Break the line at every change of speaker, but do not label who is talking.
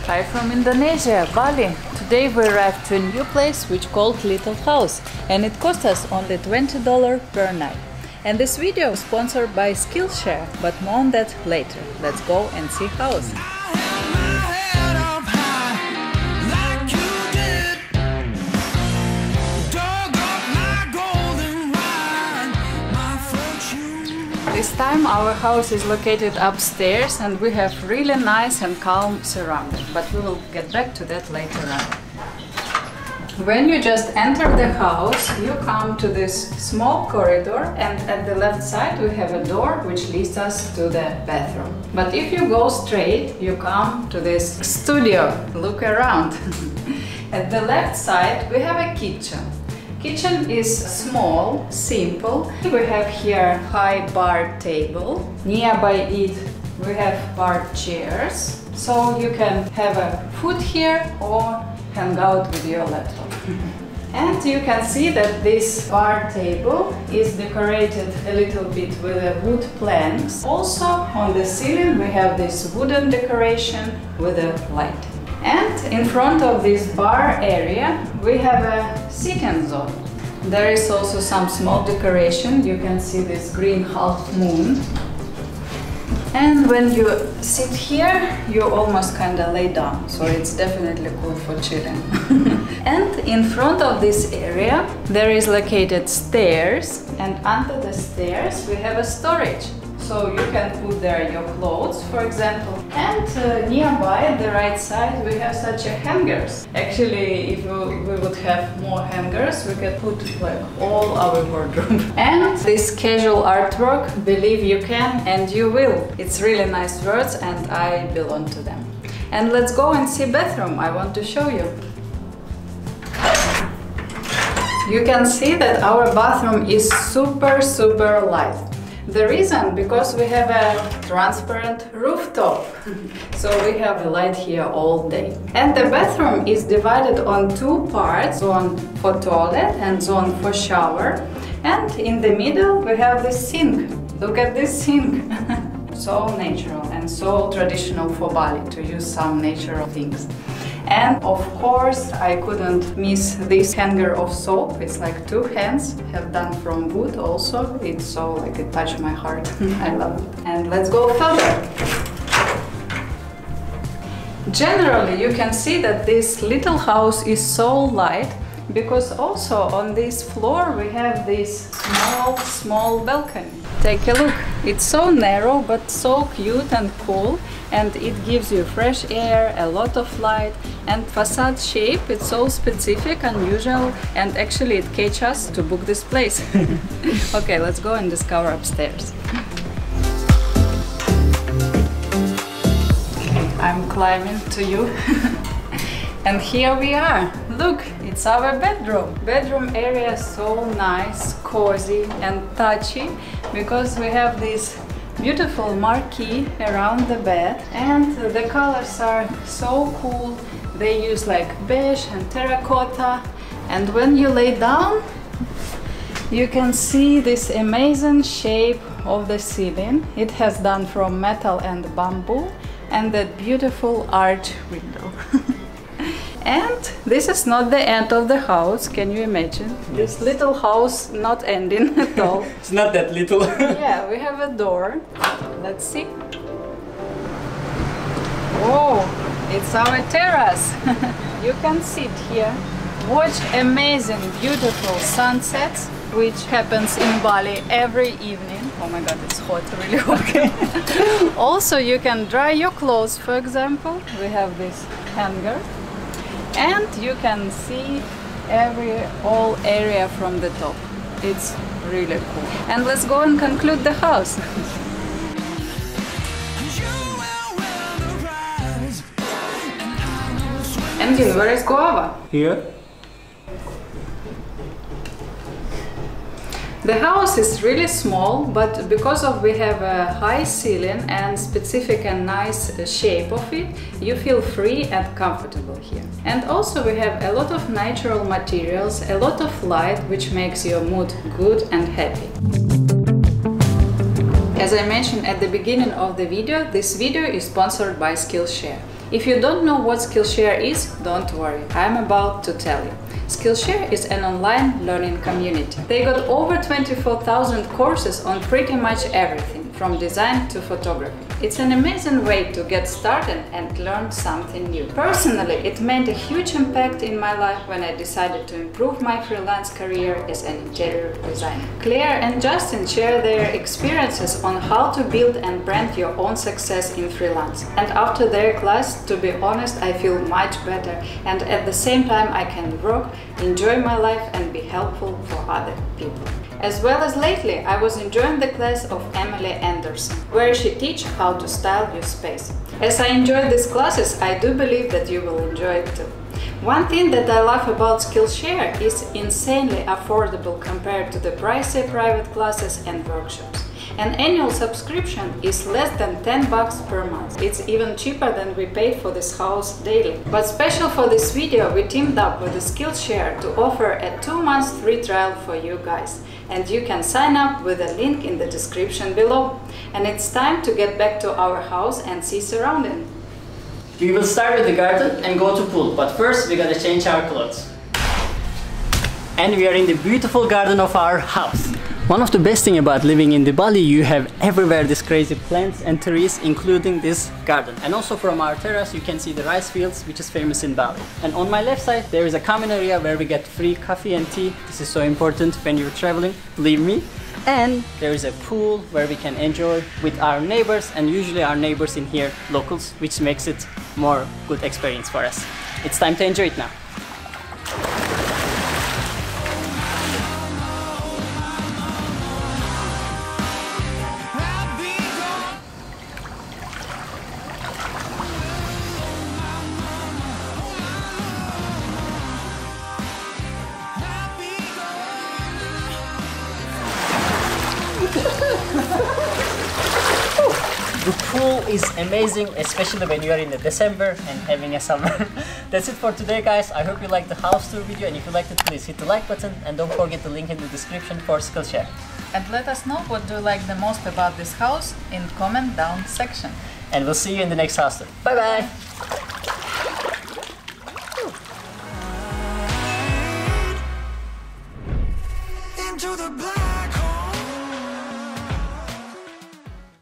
Hi from Indonesia, Bali. Today we arrived to a new place which called Little House, and it cost us only $20 per night. And this video is sponsored by Skillshare, but more on that later. Let's go and see house. This time our house is located upstairs and we have really nice and calm surroundings, but we will get back to that later on. When you just enter the house, you come to this small corridor, and at the left side we have a door which leads us to the bathroom. But if you go straight, you come to this studio. Look around. At the left side we have a kitchen. Kitchen is small, simple. We have here high bar table. Nearby it we have bar chairs, so you can have a food here or hang out with your laptop. And you can see that this bar table is decorated a little bit with wood planks. Also on the ceiling we have this wooden decoration with a light. And in front of this bar area we have a sitting zone. There is also some small decoration. You can see this green half moon. And when you sit here, you almost kind of lay down, so it's definitely cool for chilling. And in front of this area there is located stairs, and under the stairs we have a storage. So you can put there your clothes, for example. And nearby, at the right side, we have such a hangers. Actually, if we would have more hangers, we could put like all our wardrobe. And this casual artwork, believe you can and you will. It's really nice words and I belong to them. And let's go and see bathroom. I want to show you. You can see that our bathroom is super light. The reason, because we have a transparent rooftop, so we have the light here all day. And the bathroom is divided on two parts, zone for toilet and zone for shower. And in the middle we have the sink. Look at this sink. So natural and so traditional for Bali to use some natural things. And of course I couldn't miss this hanger of soap. It's like two hands, have done from wood also. It's so like it touched my heart. I love it. And let's go further. Generally you can see that this little house is so light because also on this floor we have this small balcony. Take a look. It's so narrow but so cute and cool, and it gives you fresh air, a lot of light, and facade shape. It's so specific, unusual, and actually it catches us to book this place. Okay, let's go and discover upstairs. I'm climbing to you. And here we are. Look, it's our bedroom. Bedroom area is so nice, cozy and touchy because we have this beautiful marquee around the bed, and the colors are so cool. They use like beige and terracotta, and when you lay down you can see this amazing shape of the ceiling. It has done from metal and bamboo, and that beautiful arch window. And this is not the end of the house, can you imagine? Yes. This little house not ending at all.
It's not that little.
Yeah, we have a door. Let's see. Oh, it's our terrace. You can sit here, watch amazing, beautiful sunsets, which happens in Bali every evening. Oh my god, it's hot, really hot. Also, you can dry your clothes, for example. We have this hanger. And you can see all area from the top. It's really cool. And let's go and conclude the house. Engin, where is guava?
Here.
The house is really small, but because we have a high ceiling and specific and nice shape of it, you feel free and comfortable here. And also we have a lot of natural materials, a lot of light, which makes your mood good and happy. As I mentioned at the beginning of the video, this video is sponsored by Skillshare. If you don't know what Skillshare is, don't worry, I'm about to tell you. Skillshare is an online learning community. They got over 24,000 courses on pretty much everything, from design to photography. It's an amazing way to get started and learn something new. Personally, it made a huge impact in my life when I decided to improve my freelance career as an interior designer. Claire and Justin share their experiences on how to build and brand your own success in freelance. And after their class, to be honest, I feel much better, and at the same time I can work, enjoy my life and be helpful for other people. As well as lately, I was enjoying the class of Emily Anderson, where she teaches how to style your space. As I enjoy these classes, I do believe that you will enjoy it too. One thing that I love about Skillshare is insanely affordable compared to the pricey private classes and workshops. An annual subscription is less than 10 bucks per month. It's even cheaper than we paid for this house daily. But special for this video, we teamed up with the Skillshare to offer a 2-month free trial for you guys. And you can sign up with a link in the description below. And it's time to get back to our house and see surroundings.
We will start with the garden and go to pool, but first we gotta change our clothes. And we are in the beautiful garden of our house. One of the best things about living in Bali, you have everywhere these crazy plants and trees, including this garden. And also from our terrace you can see the rice fields, which is famous in Bali. And on my left side there is a common area where we get free coffee and tea. This is so important when you're traveling, believe me. And there is a pool where we can enjoy with our neighbors, and usually our neighbors in here locals, which makes it more good experience for us. It's time to enjoy it now. The pool is amazing, especially when you are in the December and having a summer. That's it for today, guys. I hope you liked the house tour video, and if you liked it, please hit the like button and don't forget the link in the description for Skillshare.
And let us know what do you like the most about this house in comment down section.
And we'll see you in the next house tour. Bye bye!